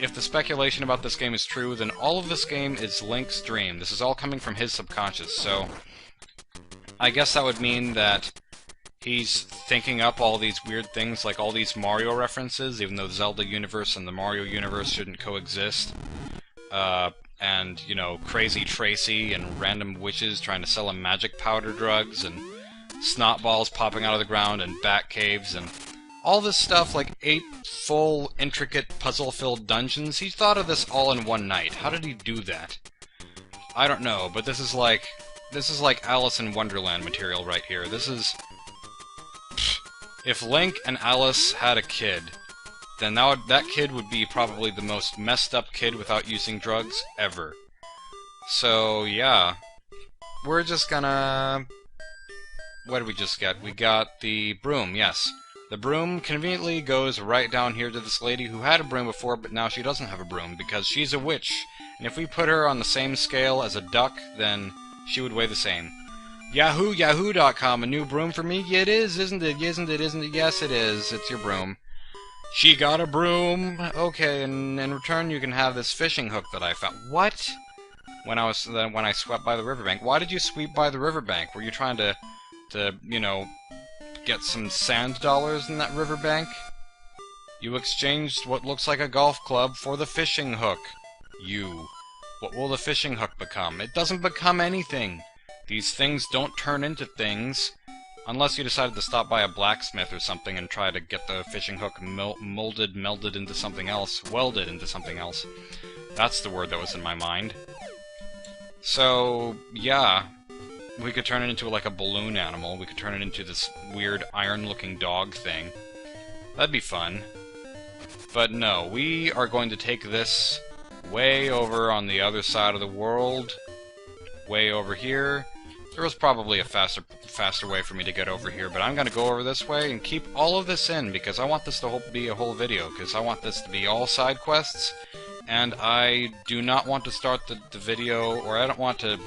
if the speculation about this game is true, then all of this game is Link's dream. This is all coming from his subconscious, so I guess that would mean that he's thinking up all these weird things, like all these Mario references, even though the Zelda universe and the Mario universe shouldn't coexist. And, you know, Crazy Tracy and random witches trying to sell him magic powder drugs, and snot balls popping out of the ground, and bat caves, and all this stuff, like 8 full, intricate, puzzle-filled dungeons. He thought of this all in one night. How did he do that? I don't know, but this is like Alice in Wonderland material right here. This is... If Link and Alice had a kid, then that kid would be probably the most messed up kid without using drugs ever. So, yeah. We're just gonna... What did we just get? We got the broom, yes. The broom conveniently goes right down here to this lady who had a broom before, but now she doesn't have a broom, because she's a witch. And if we put her on the same scale as a duck, then she would weigh the same. Yahoo, yahoo.com, a new broom for me? Yeah, it is, isn't it? Isn't it? Isn't it? Yes, it is. It's your broom. She got a broom. Okay, and in return you can have this fishing hook that I found. What? When I swept by the riverbank. Why did you sweep by the riverbank? Were you trying to you know, get some sand dollars in that riverbank? You exchanged what looks like a golf club for the fishing hook. You. What will the fishing hook become? It doesn't become anything. These things don't turn into things, unless you decided to stop by a blacksmith or something and try to get the fishing hook melded into something else, welded into something else. That's the word that was in my mind. So, yeah. We could turn it into like a balloon animal. We could turn it into this weird iron-looking dog thing. That'd be fun. But no, we are going to take this way over on the other side of the world. Way over here. There was probably a faster way for me to get over here, but I'm going to go over this way and keep all of this in, because I want this to be a whole video, because I want this to be all side quests, and I do not want to start the video, or I don't want to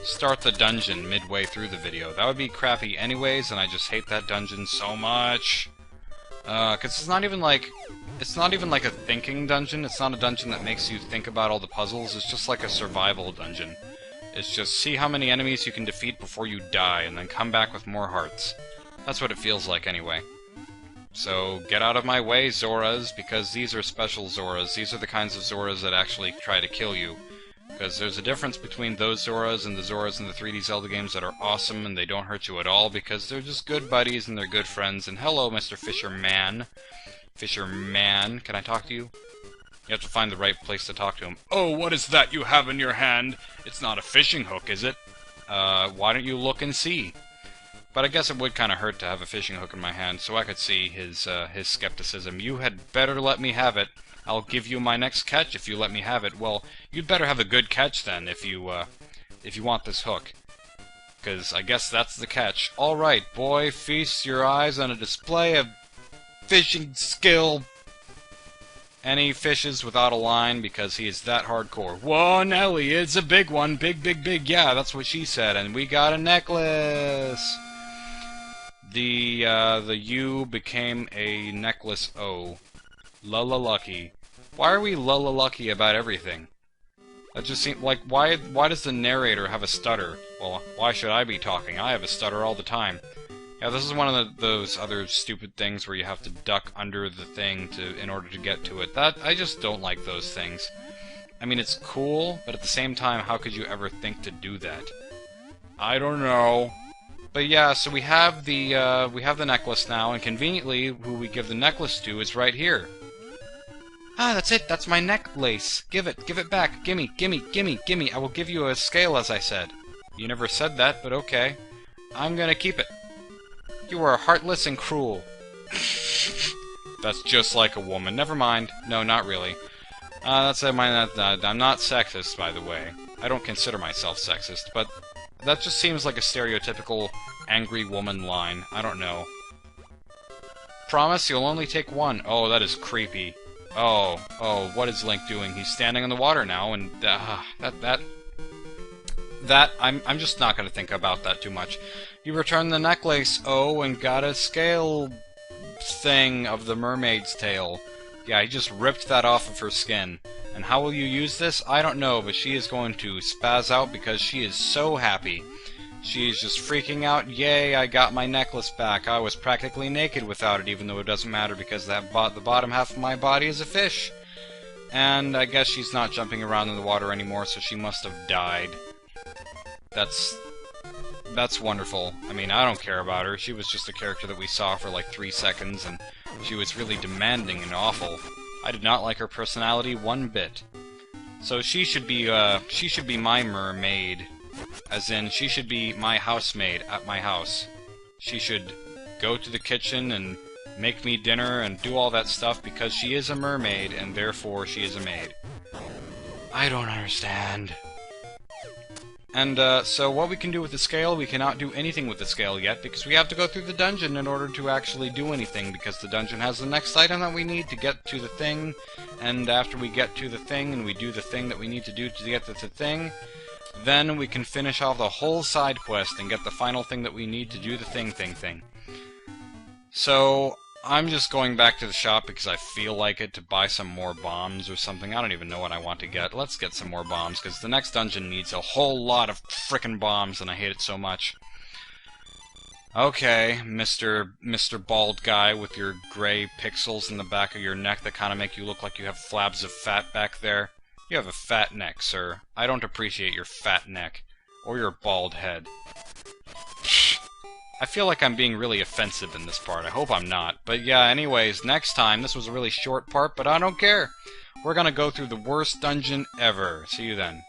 start the dungeon midway through the video. That would be crappy anyways, and I just hate that dungeon so much. Because it's not even like a thinking dungeon. It's not a dungeon that makes you think about all the puzzles. It's just like a survival dungeon. It's just see how many enemies you can defeat before you die, and then come back with more hearts. That's what it feels like anyway. So get out of my way, Zoras, because these are special Zoras. These are the kinds of Zoras that actually try to kill you. Because there's a difference between those Zoras and the Zoras in the 3D Zelda games that are awesome and they don't hurt you at all, because they're just good buddies and they're good friends. And hello, Mr. Fisherman. Fisherman, can I talk to you? You have to find the right place to talk to him. Oh, what is that you have in your hand? It's not a fishing hook, is it? Why don't you look and see? But I guess it would kind of hurt to have a fishing hook in my hand, so I could see his skepticism. You had better let me have it. I'll give you my next catch if you let me have it. Well, you'd better have a good catch then, if you want this hook. Because I guess that's the catch. Alright, boy, feast your eyes on a display of fishing skill. And he fishes without a line because he is that hardcore. Whoa, Nelly, it's a big one. Big, big, big. Yeah, that's what she said. And we got a necklace. The U became a necklace O. Lulla lucky. Why are we lulla lucky about everything? That just seems like, why does the narrator have a stutter? Well, why should I be talking? I have a stutter all the time. Yeah, this is one of those other stupid things where you have to duck under the thing in order to get to it. I just don't like those things. I mean, it's cool, but at the same time, how could you ever think to do that? I don't know. But yeah, so we have the necklace now, and conveniently, who we give the necklace to is right here. Ah, that's it. That's my necklace. Give it back. Gimme, gimme, gimme, gimme. I will give you a scale, as I said. You never said that, but okay. I'm gonna keep it. You are heartless and cruel. That's just like a woman. Never mind. No, not really. I'm not sexist, by the way. I don't consider myself sexist, but that just seems like a stereotypical angry woman line. I don't know. Promise you'll only take one. Oh, that is creepy. Oh, what is Link doing? He's standing in the water now, and I'm just not gonna think about that too much. You returned the necklace, and got a scale thing of the mermaid's tail. Yeah, he just ripped that off of her skin. And how will you use this? I don't know, but she is going to spaz out because she is so happy. She is just freaking out. Yay, I got my necklace back. I was practically naked without it, even though it doesn't matter because the bottom half of my body is a fish. And I guess she's not jumping around in the water anymore, so she must have died. That's wonderful. I mean, I don't care about her. She was just a character that we saw for like 3 seconds, and she was really demanding and awful. I did not like her personality one bit. So she should be my mermaid. As in, she should be my housemaid at my house. She should go to the kitchen and make me dinner and do all that stuff because she is a mermaid, and therefore she is a maid. I don't understand. And, so what we can do with the scale, we cannot do anything with the scale yet, because we have to go through the dungeon in order to actually do anything, because the dungeon has the next item that we need to get to the thing, and after we get to the thing, and we do the thing that we need to do to get to the thing, then we can finish off the whole side quest and get the final thing that we need to do the thing. So, I'm just going back to the shop because I feel like it to buy some more bombs or something. I don't even know what I want to get. Let's get some more bombs, because the next dungeon needs a whole lot of frickin' bombs, and I hate it so much. Okay, Mr. Bald Guy with your gray pixels in the back of your neck that kind of make you look like you have flabs of fat back there. You have a fat neck, sir. I don't appreciate your fat neck. Or your bald head. I feel like I'm being really offensive in this part. I hope I'm not. But yeah, anyways, next time, this was a really short part, but I don't care. We're gonna go through the worst dungeon ever. See you then.